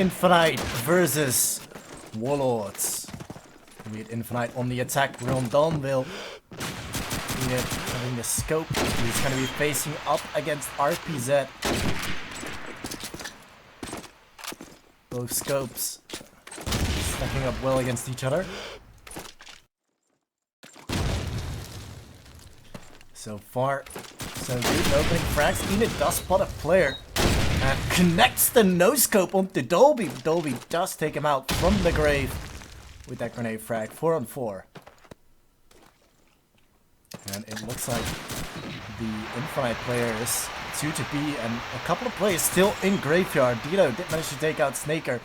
iNFINITE versus Warlords. With iNFINITE on the attack, we're on Dawnville. Having the scope, he's going to be facing up against RPZ. Both scopes stacking up well against each other. So far, so good. Opening frags. iNFINITE does spot a player and connects the no-scope onto Dolby. Dolby does take him out from the grave with that grenade frag. 4 on 4. And it looks like the iNFINITE player is 2 to be, and a couple of players still in graveyard. Dito did manage to take out Snaker,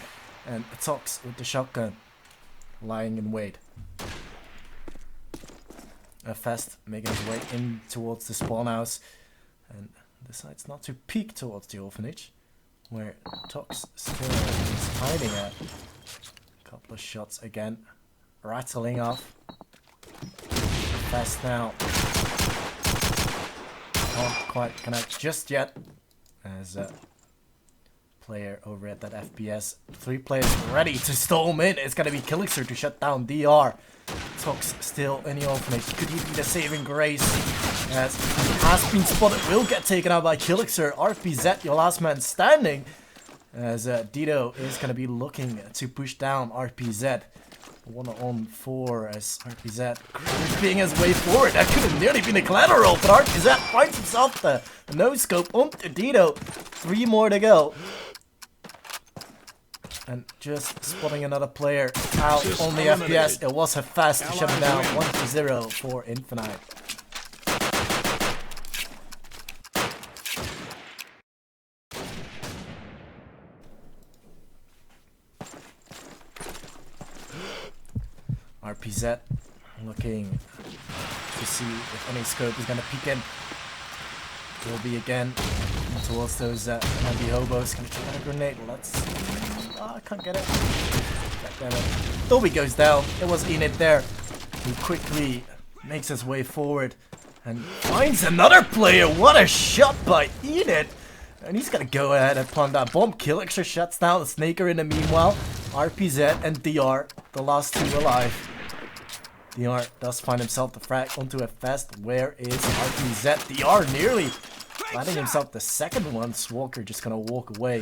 and Tox with the shotgun lying in wait. Fast making his way in towards the spawn house, and decides not to peek towards the orphanage, where Tox still is hiding at. A couple of shots again, rattling off. Fast now. Can't quite connect just yet. As a player over at that FPS. 3 players ready to storm in. It's gonna be Kilixer to shut down DR. Tox still in the orphanage. Could he be the saving grace? As he has been spotted. Will get taken out by Kilixer. RPZ, your last man standing. As Dito is gonna be looking to push down RPZ. 1 on 4 as RPZ creeping his way forward. That could have nearly been a collateral, but RPZ finds himself the no-scope onto Dito. 3 more to go. And just spotting another player out on the FPS. It was a fast to shut him down. 1-0 for iNFINITE. RPZ looking to see if any scope is going to peek in. Will be again towards those anti-hobos. Can I get a grenade? Let's. I can't get it. Dolby goes down. It was iNFINITE there, who quickly makes his way forward and finds another player. What a shot by iNFINITE! And he's gonna go ahead and plant that bomb. Kilixer shuts down the Snaker in the meanwhile. RPZ and DR, the last 2 alive. DR does find himself the frag onto a fast. Where is RPZ? DR nearly landing himself the second one. Swalker just gonna walk away.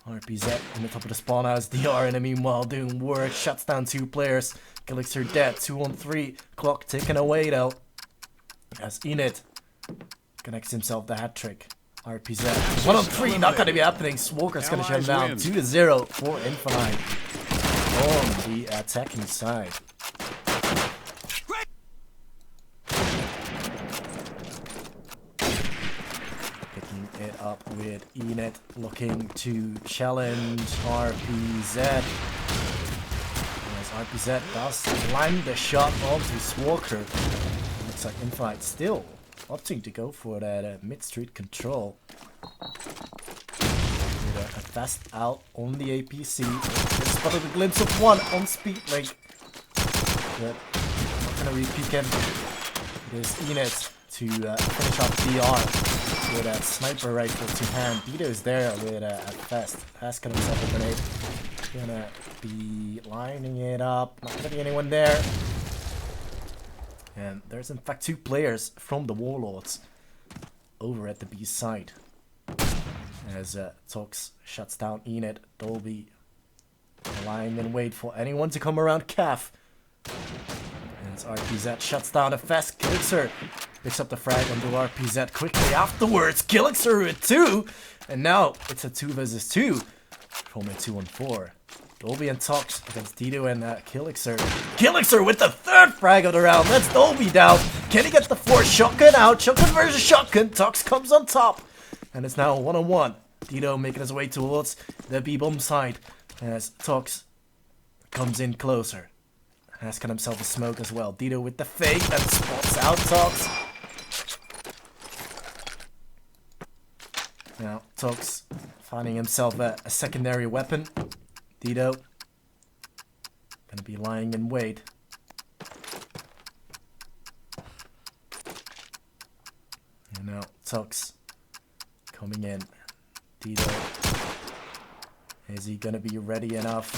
RPZ in the top of the spawn house. DR in the meanwhile doing work. Shuts down 2 players. Kilixer dead. 2 on 3. Clock ticking away though. As iNFINITE connects himself the hat trick. RPZ 1 on 3. Not gonna be happening. Swalker's gonna shut him down. 2-0 for iNFINITE on the attacking side. It up with iNFINITE looking to challenge RPZ. As RPZ does land the shot onto Swalker. Looks like iNFINITE still opting to go for that mid-street control. With a fast out on the APC. Just spotted a glimpse of 1 on speed link. But not gonna re-peek him. It is iNFINITE to finish off DR. With a sniper rifle to hand. Dito's there with a fast. Asking himself a grenade. Gonna be lining it up. Not gonna be anyone there. And there's in fact 2 players from the Warlords over at the B side. As Tox shuts down iNFINITE. Dolby lying in wait for anyone to come around Calf. As RPZ shuts down a fast. Kilixer picks up the frag onto RPZ quickly afterwards. Kilixer with 2. And now it's a 2 versus 2 from a 2 on 4. Dolby and Tox against Dito and Kilixer. Kilixer with the 3rd frag of the round. That's Dolby down. Can he get the 4th? Shotgun out. Shotgun versus shotgun. Tox comes on top. And it's now 1 on 1. Dito making his way towards the B-bomb side as Tox comes in closer. Asking himself a smoke as well. Dito with the fake and spots out Tox. Now, Tox finding himself a secondary weapon. Dito gonna be lying in wait. And now, Tox coming in. Dito Is he gonna be ready enough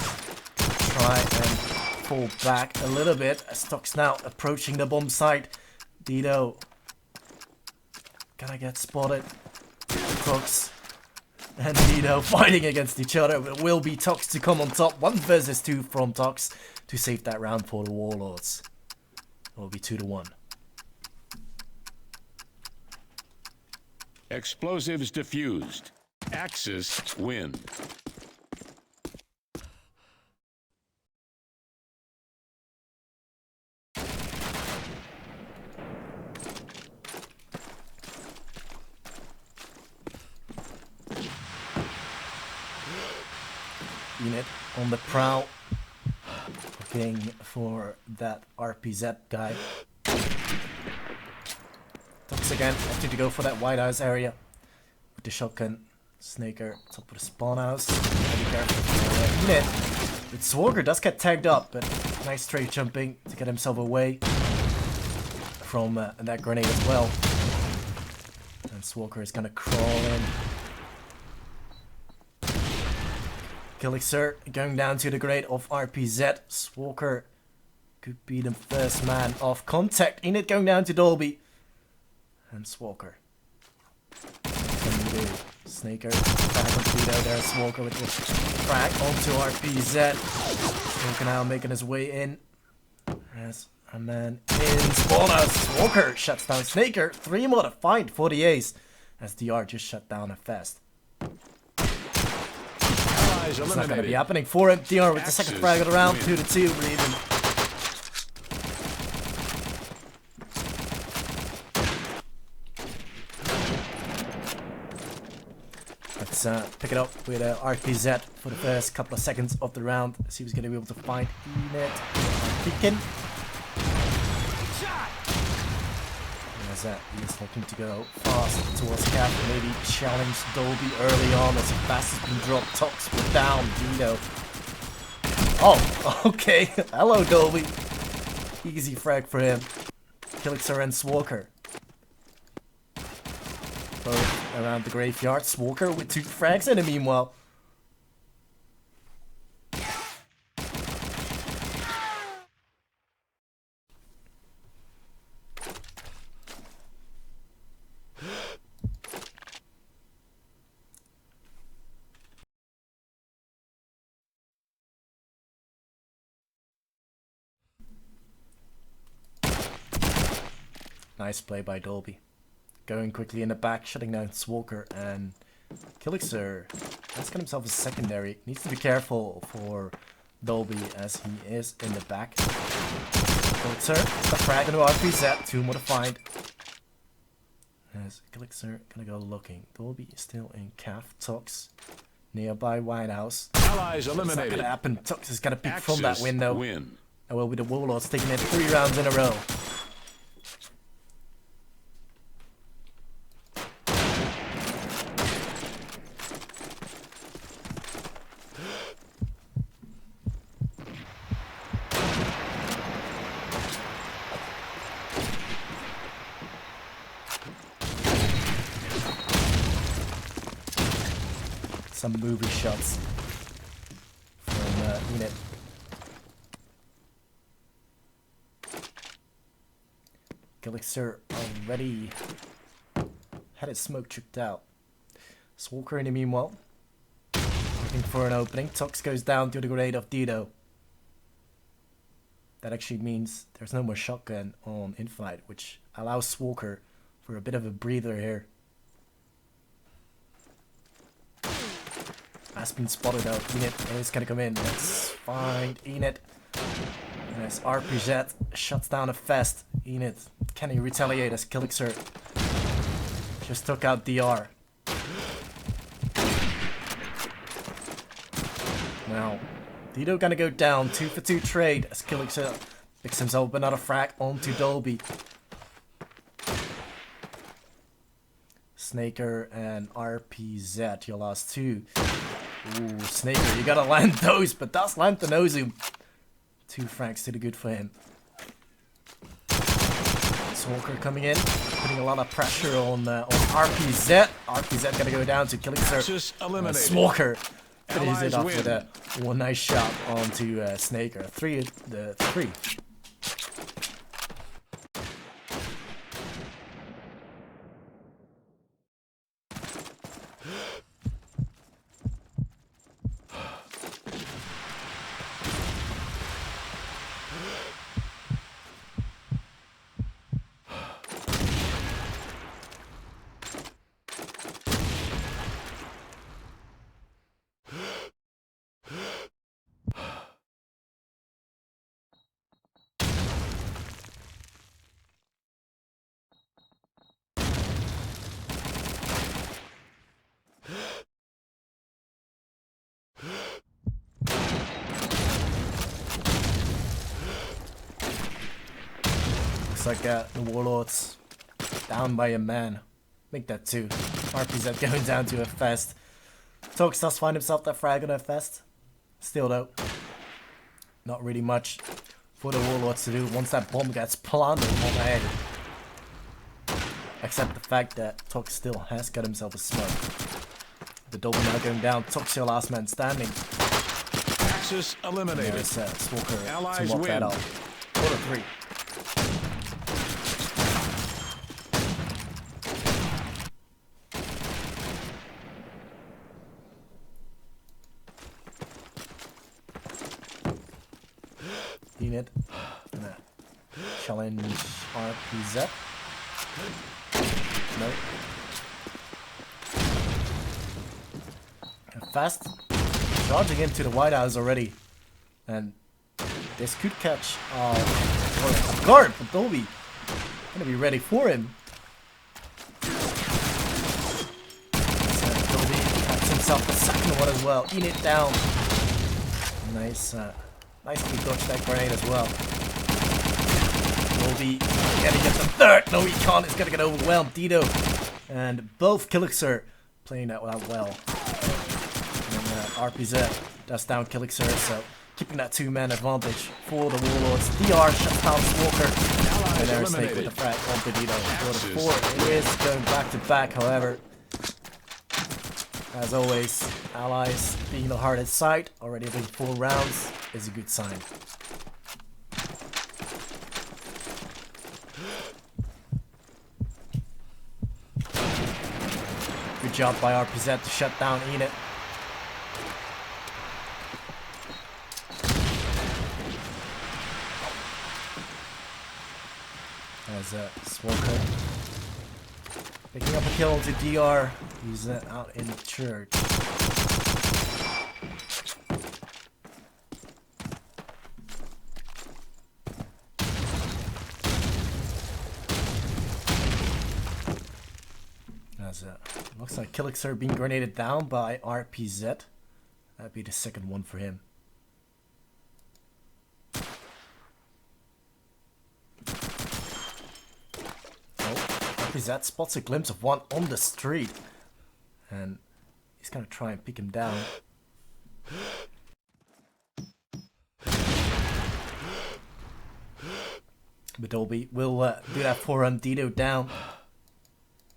to try and pull back a little bit as Tox now approaching the bomb site? Dido gonna get spotted. Tox and Dido fighting against each other. It will be Tox to come on top. 1 versus 2 from Tox to save that round for the Warlords. It will be 2-1. Explosives diffused. Axis win. Unit on the prowl, looking for that RPZ guy. Tox again, opting to go for that White House area with the shotgun. Snaker top of the spawn house. Be careful for Unit. But Swalker does get tagged up, but nice straight jumping to get himself away from that grenade as well. And Swalker is gonna crawl in. Kilixer going down to the grade of RPZ. Swalker could be the first man off contact. Enid going down to Dolby. And Swalker. Snaker back on Tito there. Swalker with the frag onto RPZ. Snaker now making his way in. As a man in spawn house. Swalker shuts down Snaker. 3 more to find for the ace. As DR just shut down a fast. It's not going to be happening for him. DR with the second frag of the round. 2-2. Even. Let's pick it up with RPZ for the first couple of seconds of the round. See who's going to be able to find Enid. Peeking. He's looking to go fast towards Cap. Maybe challenge Dolby early on as fast has been dropped. Tox with down. Dido. Oh, okay. Hello, Dolby. Easy frag for him. Kilixer and Swalker. Both around the graveyard. Swalker with 2 frags in the meanwhile. Nice play by Dolby. Going quickly in the back, shutting down Swalker, and Kilixer has got himself a secondary. Needs to be careful for Dolby as he is in the back. Kilixer, the frag into RPZ, 2 more to find. As Kilixer gonna go looking. Dolby is still in Calf. Tox nearby White House. Allies eliminated. It's not gonna happen. Tox is gonna peek from that window. Win. And will be the Warlords taking it 3 rounds in a row. Some movie shots from Enid. Kilixer already had his smoke tricked out. Swalker in the meanwhile, looking for an opening. Tox goes down to the grade of Dido. That actually means there's no more shotgun on Infinite, which allows Swalker for a bit of a breather here. Has been spotted out. Enid is gonna come in. Let's find Enid. And as RPZ shuts down a fest. Enid, can he retaliate as Kilixer just took out DR? Now, Dido gonna go down. 2 for 2 trade as Kilixer picks himself up another frag onto Dolby. Snaker and RPZ, your last 2. Ooh, Snaker, you gotta land those, but that's land the Nozu. 2 frags to the good for him. Swalker coming in, putting a lot of pressure on RPZ. RPZ gonna go down to Kilixer. Eliminated. Swalker Finishes it Allies off win. with a one nice shot onto Snaker. 3. Looks like the Warlords down by a man. Make that 2. RPZ going down to a fest. Tox does find himself that frag on a fest. Still though, not really much for the Warlords to do once that bomb gets planted on the head. Except the fact that Tox still has got himself a smoke. The double now going down. Tox your last man standing. Axis eliminated. There's Smoker to Allies mop win. that up. 4-3. Unit gonna challenge RPZ. No. Fast charging into the White House already, and this could catch a guard, but Dolby gonna be ready for him. So Dolby catches himself the second one as well. Unit down. Nice. Nicely dodged that grenade as well. Dolby getting get the third. No, he can't. He's gonna get overwhelmed. Dido and both Killixer playing that well. And RPZ does down Killixer, so keeping that 2-man advantage for the Warlords. DR shuts down Walker. And there's Snake with the frag on Dido. 4-4. It is going back to back, however. As always, allies being the hardest side, already having 4 rounds, is a good sign. Good job by RPZ to shut down Enid. As Swoker picking up a kill onto DR. He's out in church. As looks like Killixer being grenaded down by RPZ. That'd be the second one for him. RPZ spots a glimpse of one on the street, and he's gonna try and pick him down. But Dolby will do that for him. Dido down.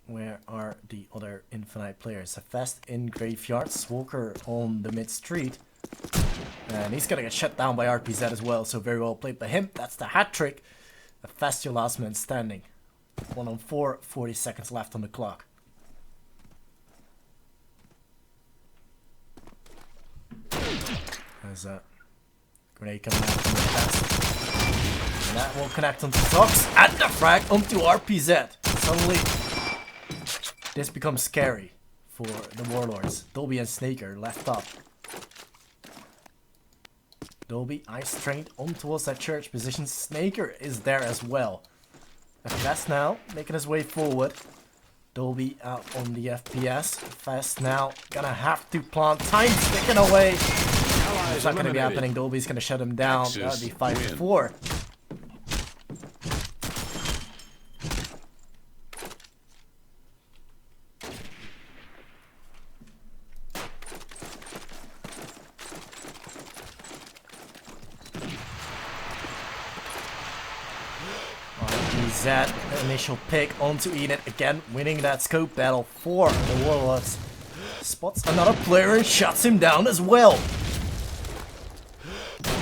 Where are the other Infinite players? A Fast in Graveyard, Swoker on the mid street, and he's gonna get shut down by RPZ as well. So very well played by him. That's the hat trick. A Fast, your last man standing. 1 on 4, 40 seconds left on the clock. There's a grenade coming out from the Fast. And that will connect onto Tox and the frag onto RPZ. Suddenly, this becomes scary for the Warlords. Dolby and Snaker left up. Dolby ice trained on towards that church position. Snaker is there as well. Fast now making his way forward. Dolby out on the FPS. Fast now gonna have to plant. Time sticking away. It's not gonna be happening. Dolby's gonna shut him down. That would be 5-4. That initial pick onto Enid again, winning that scope battle for the Warlords. spots another player and shuts him down as well.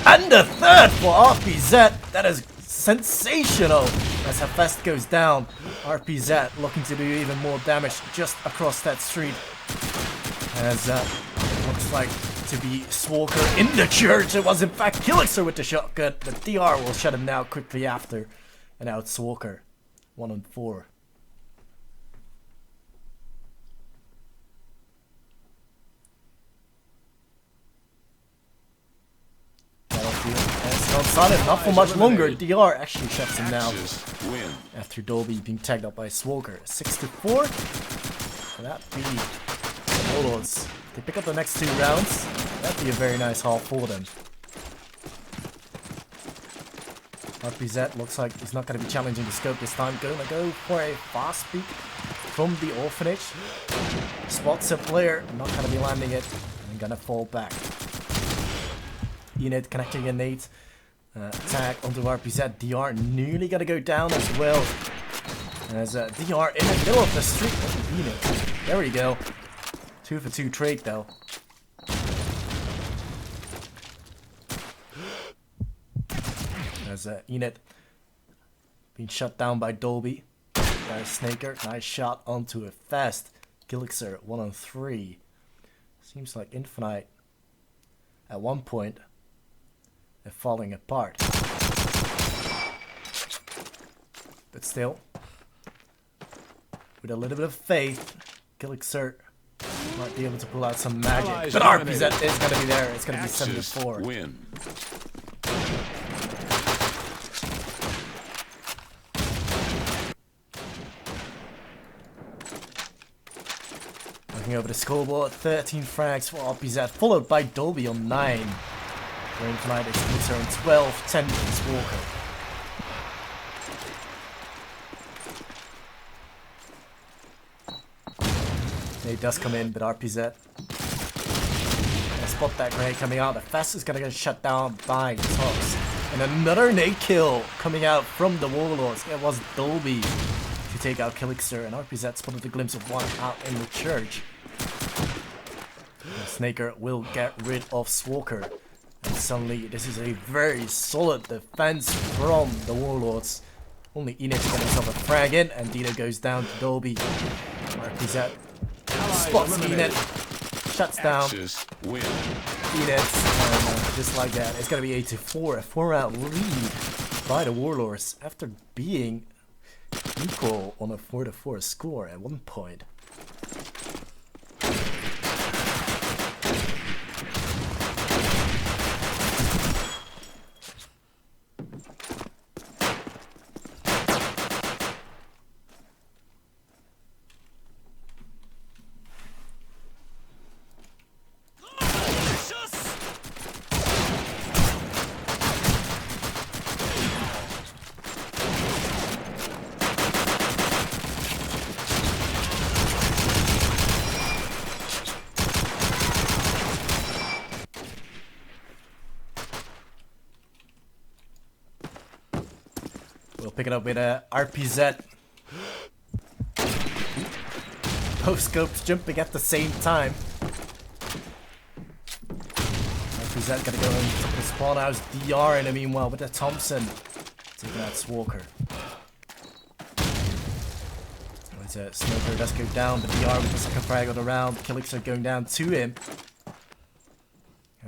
And the third for RPZ. That is sensational. As Hafest goes down, RPZ looking to do even more damage just across that street. As looks like to be Swalker in the church. It was in fact Killixer with the shotgun, but DR will shut him down quickly after. And now it's Swalker, 1 on 4. It's not silent, not for much longer. DR actually shuts him down after Dolby being tagged up by Swalker. 6-4. Will that be the Warlords? They pick up the next 2 rounds. That'd be a very nice haul for them. RPZ looks like he's not going to be challenging the scope this time. Gonna go for a fast peek from the orphanage. Spots a player, not going to be landing it. And gonna fall back. Unit connecting a nade. Attack onto RPZ. DR nearly gonna go down as well. As DR in the middle of the street. Unit. There we go. 2 for 2 trade though. As Enid being shut down by Dolby. Nice Snaker. Nice shot onto a fast. Killixer 1 on 3. Seems like iNFINITE at one point they're falling apart. But still, with a little bit of faith, Killixer might be able to pull out some magic. But RPZ is going to be there. It's going to be 7-4. Win. Looking over the scoreboard, 13 frags for RPZ, followed by Dolby on 9. iNFINITE is on 12, 10 for Walker. It does come in, but RPZ spot that grenade coming out. The fast is gonna get shut down by Tox. And another nade kill coming out from the Warlords. It was Dolby to take out Killixer, and RPZ spotted a glimpse of one out in the church. And Snaker will get rid of Swalker. And suddenly this is a very solid defense from the Warlords. Only Enid can get himself a frag in, and Dino goes down to Dolby. RPZ spots Enid, shuts down Enid, and just like that, it's gonna be 8-4, a 4-round lead by the Warlords after being equal on a 4-4 score at one point. We'll pick it up with a RPZ. Both scopes jumping at the same time. RPZ gonna go into the spawn house. DR in the meanwhile with the Thompson taking out Swalker. Smoker does go down, but DR with the second frag of the round. Killixer going down to him.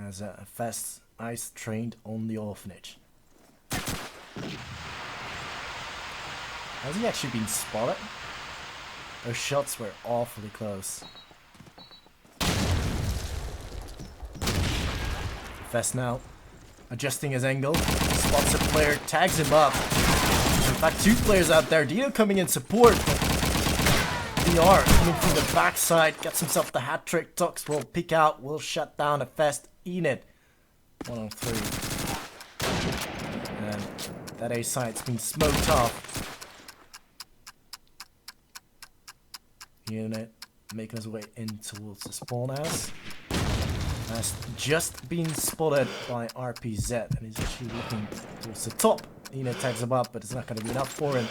As a fast ice trained on the orphanage. Has he actually been spotted? Those shots were awfully close. Fest now, adjusting his angle, spots a player, tags him up. In fact, 2 players out there. Dino coming in support. DR coming from the backside, gets himself the hat trick. Tux will peek out, will shut down a Fest. Enid, 1 on 3. And that A site's been smoked off. Unit making his way in towards the spawn house. Has just been spotted by RPZ, and he's actually looking towards the top. Enid tags him up, but it's not going to be enough for him.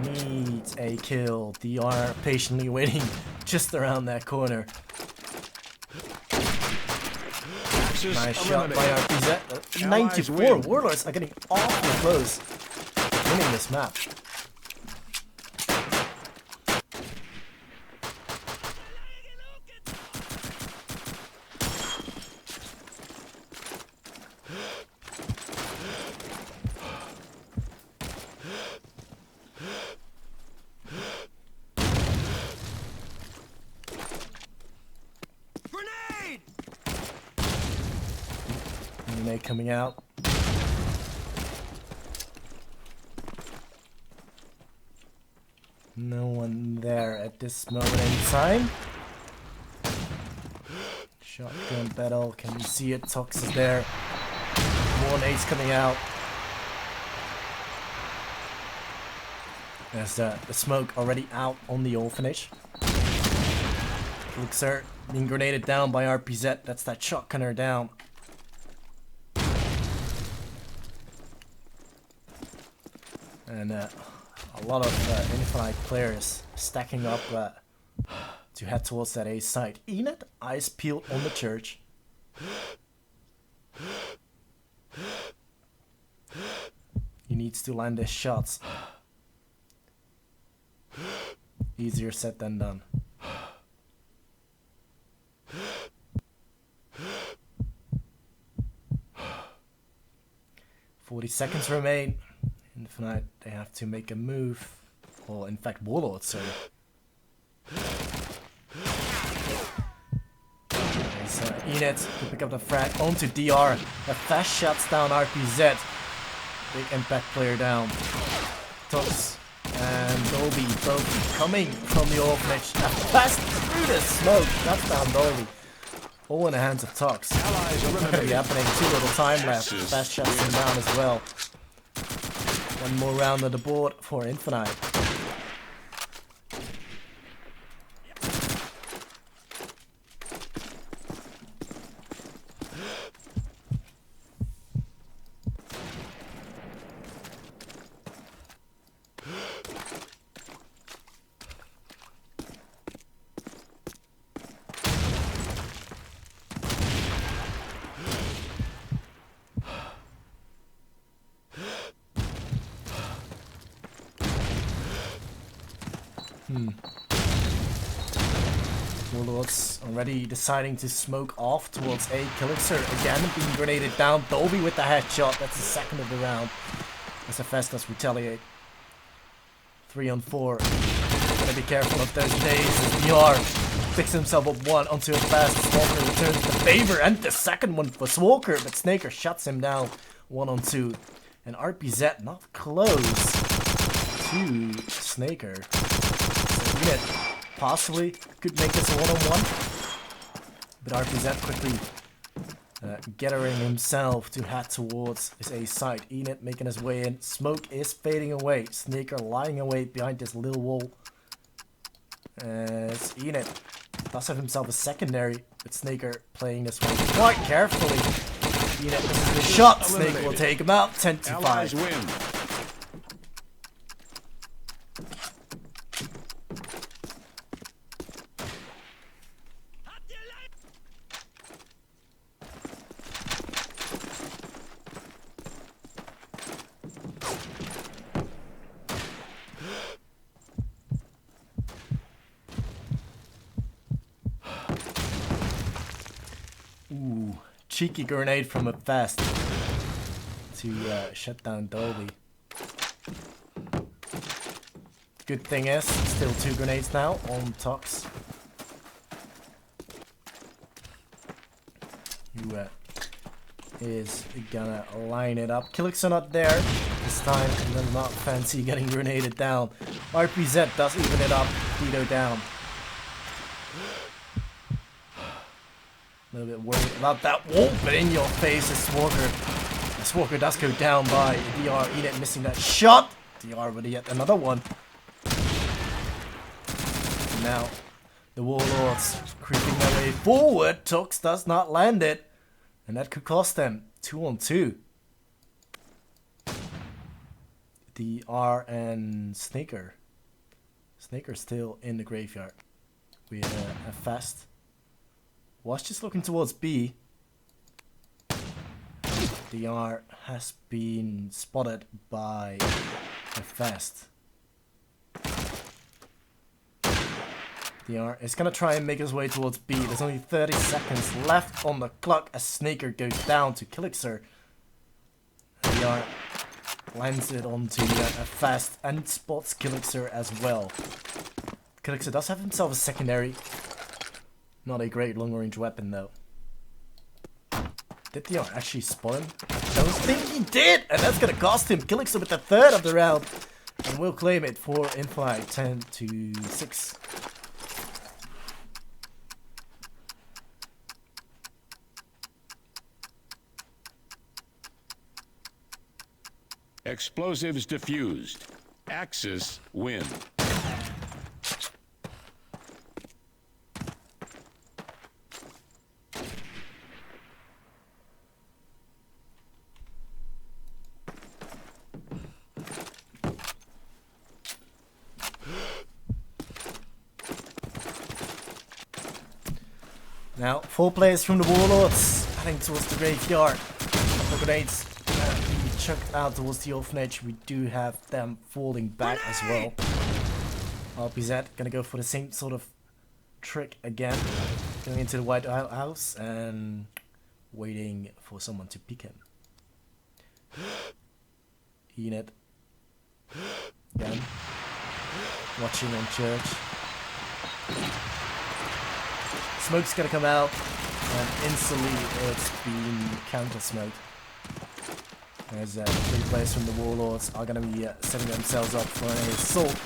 He needs a kill. DR patiently waiting just around that corner. Nice shot by RPZ. 94. Warlords are getting awfully close to winning this map. Grenade coming out. No one there at this moment in time. Shotgun battle. Can you see it? Tox is there. More nades coming out. There's the smoke already out on the orphanage. Elixir being grenaded down by RPZ. That's that shotgunner down. And a lot of iNFINITE players stacking up to head towards that A site. iNFINITE, eyes peeled on the church. He needs to land his shots. Easier said than done. 40 seconds remain. iNFINITE, they have to make a move. Or in fact, Warlords, sorry. So iNFINITE to pick up the frag onto DR. The fast shuts down RPZ. Big impact player down. Tox and Dolby both coming from the orphanage. Fast through the smoke. That's down Dolby. All in the hands of Tox. It's going to be happening. Too little time left. Fast shuts him down as well. One more round on the board for iNFINITE. Warlords already deciding to smoke off towards A. Elixir again being grenaded down. Dolby with the headshot. That's the second of the round. As the Festus retaliate. 3 on 4. Gotta be careful of those days as VR picks himself up one onto a fast. Swalker returns the favor and the second one for Swalker, but Snaker shuts him down 1 on 2. And RPZ not close to Snaker. So iNFINITE possibly could make this a 1-on-1, but RPZ quickly gathering himself to head towards his A site. iNFINITE making his way in. Smoke is fading away. Snaker lying away behind this little wall. As iNFINITE does have himself a secondary, but Snaker playing this one quite carefully. iNFINITE misses the shot. Snaker will take him out. 10-5. Ooh, cheeky grenade from a Fast to shut down Dolby. Good thing is, still 2 grenades now on Tox. Who is gonna line it up. Elixir not there this time, and then not fancy getting grenaded down. RPZ does even it up. Vito down. A little bit worried about that wall, but in your face is Swalker. Swalker does go down by DR. iNFINITE missing that shot. DR with yet another one. And now the Warlords creeping their way forward. Tox does not land it, and that could cost them 2 on 2. DR and Snaker Snaker's still in the graveyard. We have fast. Was just looking towards B. DR has been spotted by a fast. DR is gonna try and make his way towards B. There's only 30 seconds left on the clock as Snaker goes down to Killixer. DR lands it onto a fast and spots Killixer as well. Killixer does have himself a secondary. Not a great long range weapon though. Did DR actually spot him? I don't think he did! And that's gonna cost him. Killixer with the third of the round. And we'll claim it for iNFINITE 10-6. Explosives diffused. Axis win. Now, 4 players from the Warlords heading towards the graveyard. The grenades being chucked out towards the orphanage. We do have them falling back as well. RPZ gonna go for the same sort of trick again. Going into the White House and waiting for someone to pick him. iNFINITE. Again. Watching on Church. Smoke's gonna come out, and instantly it's been counter-smoked. As 3 players from the Warlords are gonna be setting themselves up for an assault.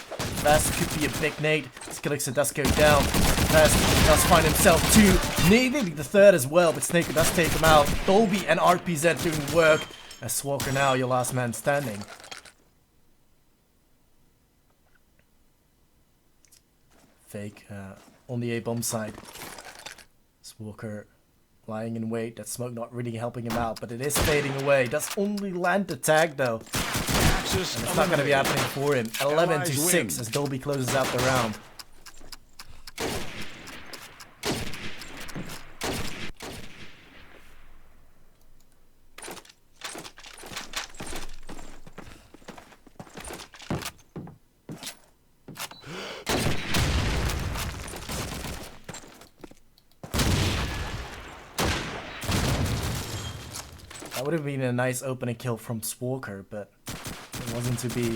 Fast could be a big nade. Killixer does go down. Fast does find himself 2, nearly the 3rd as well, but Snaker does take him out. Dolby and RPZ doing work. As Walker now, your last man standing. Fake on the A-bomb side. Walker lying in wait. That smoke not really helping him out, but it is fading away. Does only land the tag though. And it's not going to be happening for him. 11-6 as Dolby closes out the round. That would have been a nice opening kill from Walker, but it wasn't to be.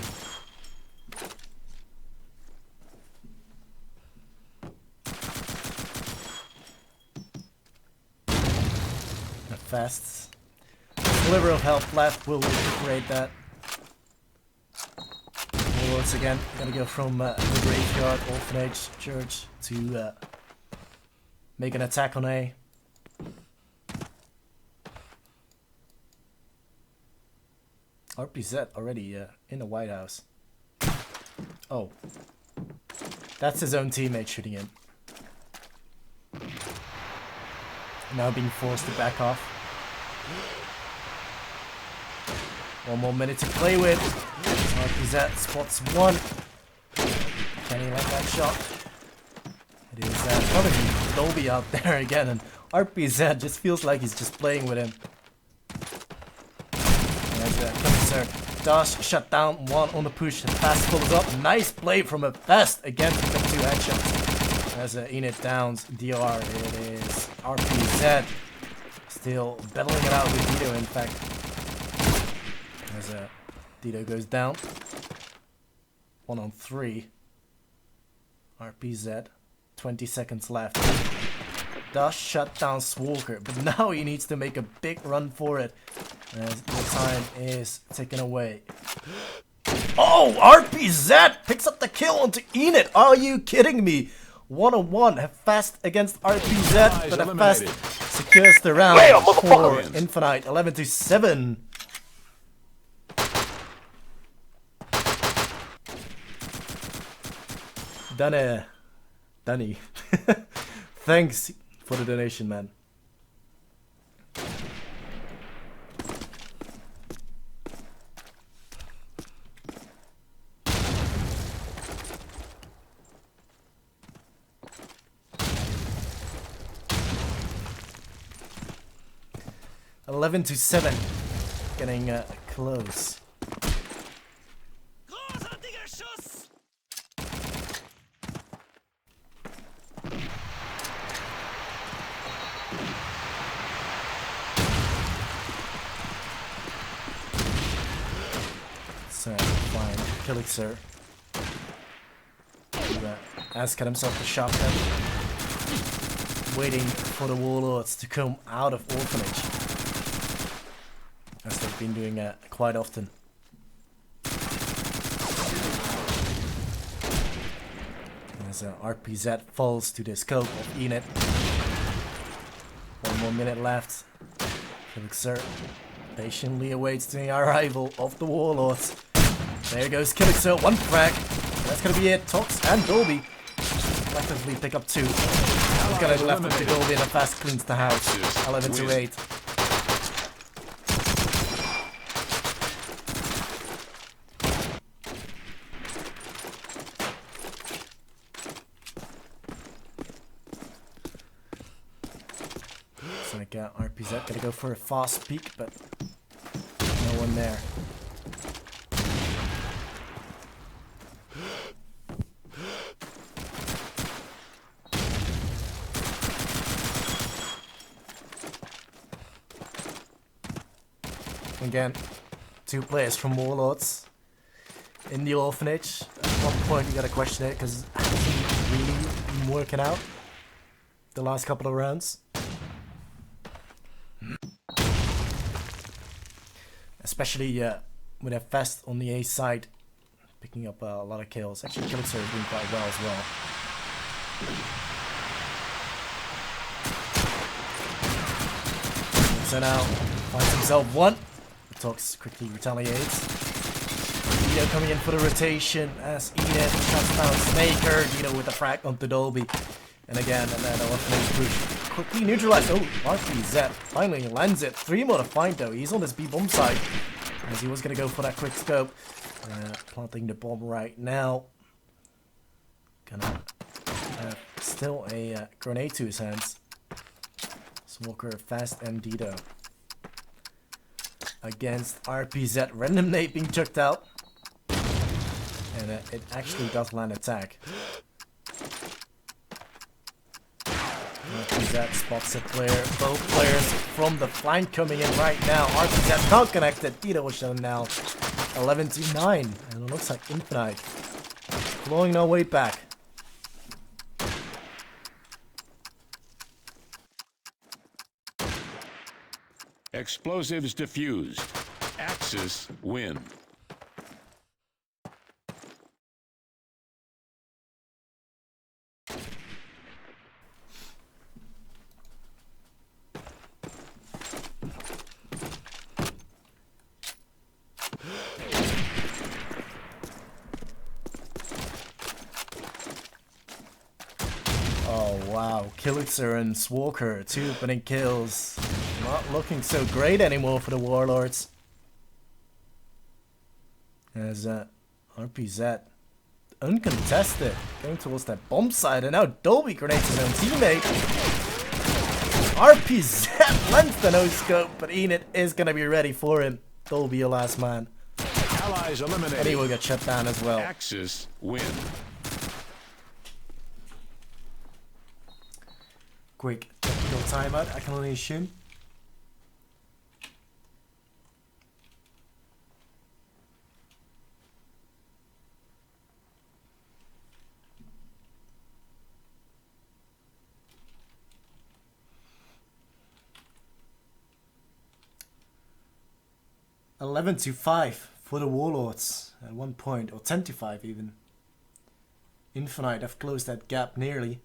Fast. Sliver of health left will recuperate that. Warlords again, gonna go from the graveyard, orphanage, church to make an attack on A. RPZ already in the White House. Oh. That's his own teammate shooting him. Now being forced to back off. 1 more minute to play with. RPZ spots 1. Can he let that shot? It is probably Dolby out there again, and RPZ just feels like he's just playing with him. Does shut down 1 on the push, and Fast follows up. Nice play from a Fast again to the 2 headshots. As iNFINITE downs DR, it is RPZ still battling it out with Dido. In fact, as Dido goes down, 1 on 3. RPZ, 20 seconds left. Does shut down Walker, but now he needs to make a big run for it. As the time is taken away. Oh, RPZ picks up the kill onto iNFINITE. Are you kidding me? 1-on-1, have Fast against RPZ, but a Fast secures the round for iNFINITE. 11-7. Danny. Thanks for the donation, man. 11-7. Getting close. So, fine. Kilixer. Asking himself the shotgun. Waiting for the Warlords to come out of Orphanage. As they've been doing quite often. As RPZ falls to the scope of iNFINITE. 1 more minute left. Kilixer patiently awaits the arrival of the Warlords. There goes Kilixer, 1 frag. That's gonna be it. Tox and Dolby collectively pick up 2. He's got it left with the Dolby and a fast cleans the house. 11-8. Looks like RPZ gonna go for a fast peek, but no one there. Again, 2 players from Warlords in the Orphanage. At one point you gotta question it because it hasn't really been working out the last couple of rounds. Especially with a Fest on the A side, picking up a lot of kills. Actually, Kilixer is doing quite well as well. So now finds himself 1. Tox quickly retaliates. Dino coming in for the rotation as iNFINITE shuts down Snaker. Dino with a frag onto Dolby. And again, and then Orphanage push quickly neutralized. Oh, RPZ finally lands it. 3 more to find though. He's on his B-bomb side. As he was gonna go for that quick scope. Planting the bomb right now. Gonna have still a grenade to his hands. Smoker fast MD though. Against RPZ, random nade being chucked out. And it actually does land attack. RPZ spots a player, both players from the flank coming in right now. RPZ not connected, Tito was shown now. 11-9, and it looks like iNFINITE clawing no way back. Explosives diffused. Axis win. Oh wow, Kilixer and Swalker, 2 opening kills. Not looking so great anymore for the Warlords. As RPZ uncontested, going towards that bomb side, and now Dolby grenades his own teammate. RPZ lends the no scope, but iNFINITE is gonna be ready for him. Dolby, your last man. Allies eliminated. And he will get shut down as well. Axis win. Quick technical timeout, I can only assume. $11-5 for the Warlords at one point, or 10-5 even. iNFINITE have closed that gap nearly.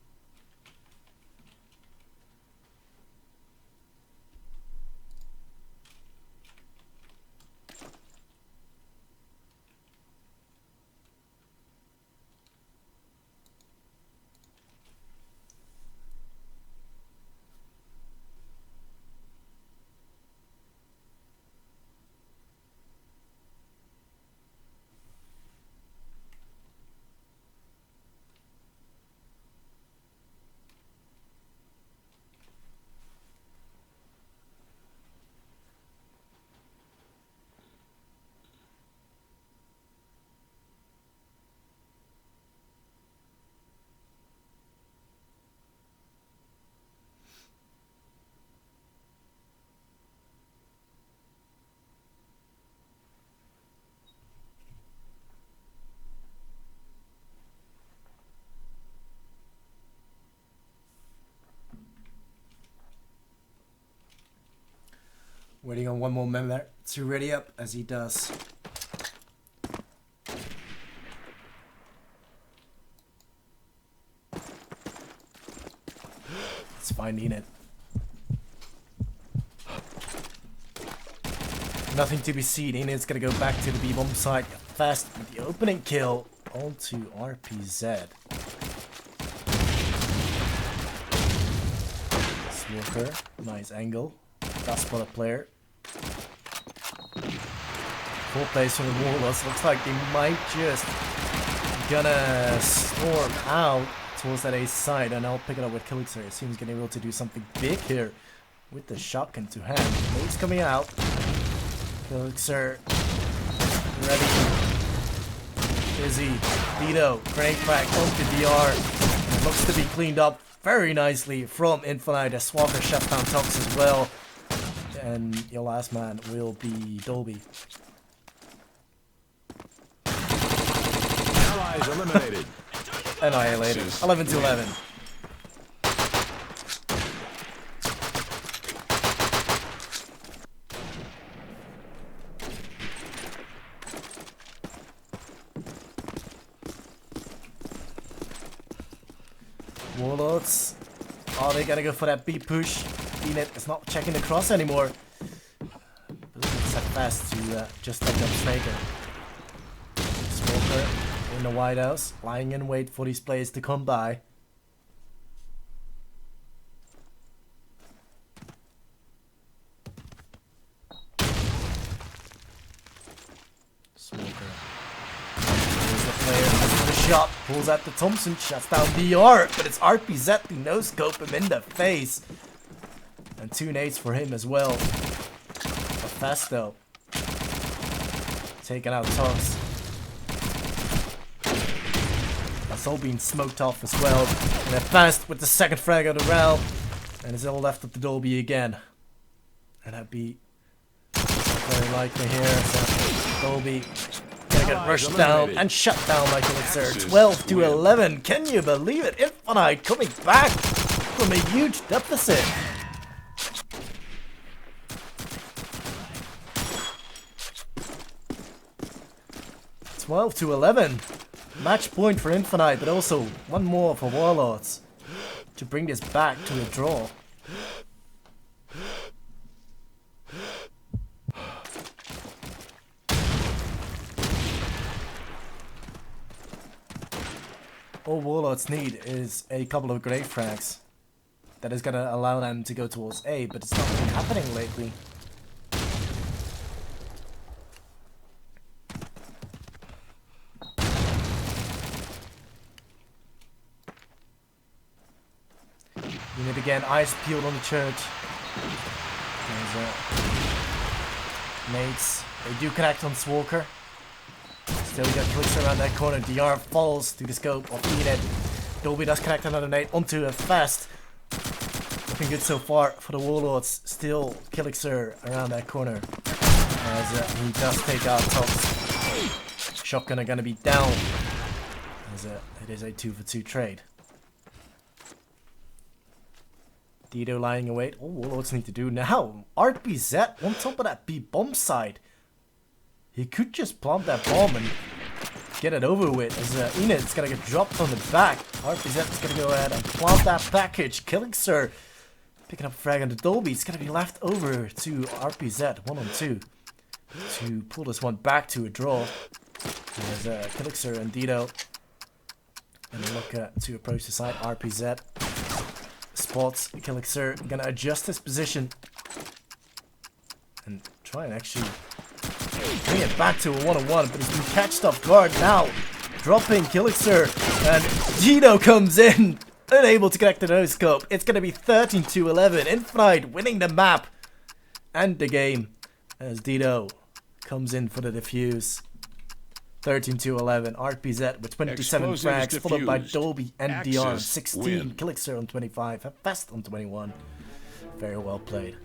Waiting on one more member to ready up as he does. It's finding it. Nothing to be seen. Enid's gonna go back to the B-bomb side fast with the opening kill onto RPZ. Smoker, nice angle. That's spot a player. 4 plays from the Warlords. Looks like they might just gonna storm out towards that A side, and I'll pick it up with Kilixer. It seems gonna be able to do something big here with the shotgun to hand. Nade's coming out. Kilixer ready. Busy. Vito. Grenade crack onto DR. Looks to be cleaned up very nicely from iNFINITE. As Swalker shuts down Tox as well. And your last man will be Dolby. Allies eliminated. Annihilated. 11-11. Warlords. Are they gonna go for that B push? Enid is not checking the cross anymore. It's set fast to just take up Snaker. Smoker in the White House, lying in wait for these players to come by. Smoker. Here's the player for the shot, pulls out the Thompson, shuts down DR, but it's RPZ to no-scope him in the face. And 2 nades for him as well. But fast though. Taking out Tox. That's all being smoked off as well. And they're fast with the second frag of the round. And it's all left up to Dolby again. And that'd be very likely here. So Dolby gonna get rushed down and shut down by Kilixer. 12-11. Can you believe it? iNFINITE coming back from a huge deficit. 12-11. Match point for iNFINITE, but also one more for Warlords to bring this back to a draw. All Warlords need is a couple of great frags. That is going to allow them to go towards A, but it's not been happening lately. Unit again, eyes peeled on the church. There's mates. They do connect on Swalker. Still, we got clicks around that corner. DR falls to the scope of Enid. Dolby does connect another nade onto a fast. Looking good so far for the Warlords. Still, Kilixer around that corner. As he does take out Tox. Shotgun are going to be down. As it is a 2-for-2 trade. Dido lying in wait. All Warlords need to do now. RPZ on top of that B-bomb side. He could just plant that bomb and get it over with. As Enid's gonna get dropped on the back. RPZ is gonna go ahead and plant that package. Kilixer picking up a frag on the Dolby. It's gonna be left over to RPZ 1-on-2 to pull this one back to a draw. There's Kilixer and Dido. And look to approach the side. RPZ spots Kilixer, gonna adjust his position and try and actually bring it back to a 1-on-1, but he's been catched off guard now. Dropping Kilixer, and Dido comes in, unable to connect the no-scope. It's gonna be 13-11. iNFINITE winning the map and the game as Dido comes in for the defuse. 13-11. RPZ with 27 frags, followed by Dolby and DR on 16. Kilixer on 25. Fast on 21. Very well played.